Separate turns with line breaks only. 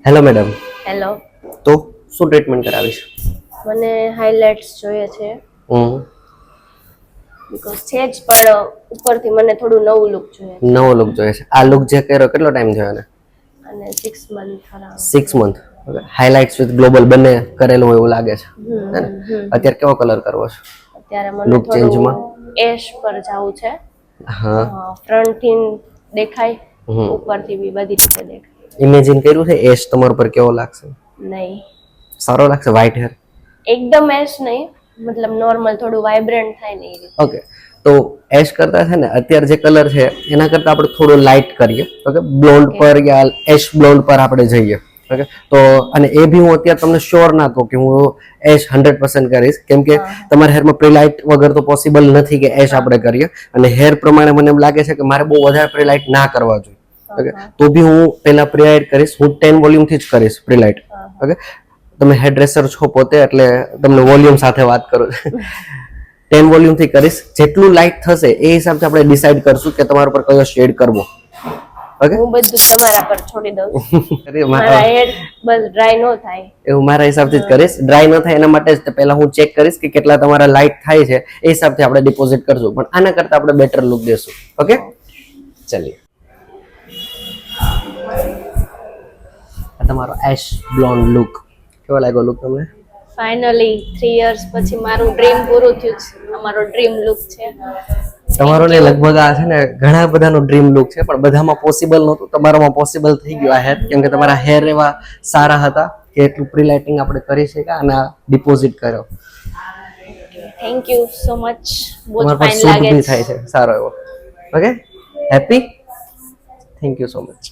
Hello madam.
Hello.
તો શું treatment કરાવીશ?
મને હાઇલાઇટ્સ જોઈએ છે
હમ
બીકોઝ છે જ પણ ઉપરથી મને થોડું નવું લુક જોઈએ છે
નવો લુક જોઈએ છે. આ લુક જે કર્યો કેટલો ટાઈમ થયો એને?
અને 6 month around
6 month. Okay. Highlights with global બંને કરેલું હોય એવું લાગે છે, હે ને? અત્યારે કેવો કલર કરવો છે?
અત્યારે મને
લુક ચેન્જમાં
થોડું એશ પર જવું છે.
હા.
ફ્રન્ટ થી દેખાય,
હમ
ઉપરથી બી બધી રીતે દેખાય.
ઇમેજિન કર્યું છે એશ તમારા પર કેવો લાગશે?
નહીં,
સારો લાગશે? White hair?
એકદમ એશ નહીં, મતલબ નોર્મલ થોડું વાઇબ્રન્ટ થાય ને એ રીતે.
ઓકે. તો એશ કરતા છે ને અત્યારે જે કલર છે એના કરતા આપણે થોડો લાઇટ કરીએ. ઓકે. બ્લોન્ડ પર યા એશ બ્લોન્ડ પર આપણે જઈએ. ઓકે. તો અને એ બી હું અત્યારે તમને શ્યોર ના કહું કે હું એશ 100% કરીશ, કેમ કે તમારા હેરમાં પ્રીલાઇટ વગર તો પોસિબલ નથી કે એશ આપણે કરીએ. અને હેર પ્રમાણે મને એમ લાગે છે કે મારે બહુ વધારે પ્રીલાઇટ ના કરવા જોઈએ. ઓકે. તો બી હું પહેલા પ્રીલાઇટ કરીશ. હું 10 વોલ્યુમ થી જ કરીશ પ્રીલાઇટ. ઓકે. તમે હેર ડ્રેસર છો પોતે, એટલે તમને વોલ્યુમ સાથે વાત કરું છું. 10 વોલ્યુમ થી કરીશ. જેટલું લાઇટ થશે એ હિસાબથી આપણે ડિસાઈડ કરશું કે તમારા પર કયો શેડ કરવો. ઓકે.
હું બધું તમારા પર છોડી દઉં. મારા હેર બસ ડ્રાય ન થાય
એવું મારા હિસાબથી જ કરીશ. ડ્રાય ન થાય એના માટે જ પહેલા હું ચેક કરીશ કે કેટલા તમારા લાઇટ થાય છે, એ હિસાબથી આપણે ડિપોઝિટ કરશું. પણ આના કરતા આપણે બેટર લુક દેશું. ઓકે. ચલીએ. આ તમારો એશ બ્લોન્ડ લુક કેવો લાગ્યો? લુક તમને?
ફાઇનલી 3 years પછી મારું ડ્રીમ પૂરું થયું છે. અમારો ડ્રીમ લુક છે
તમારો ને લગભગ આ છે ને ઘણા બધાનો ડ્રીમ લુક છે, પણ બધામાં પોસિબલ નહોતું. તમારામાં પોસિબલ થઈ ગયું આ હેર, કેમ કે તમારા હેર એવા સારા હતા કે એટલું પ્રીલાઇટિંગ આપણે કરી શક્યા અને ડિપોઝિટ કર્યો.
Thank you so much. બહુ
તમારા પર
ફાઇન
સૂટ
લાગે
બી
છે.
થાય છે સારો એવો. Okay. Happy? Thank you so much.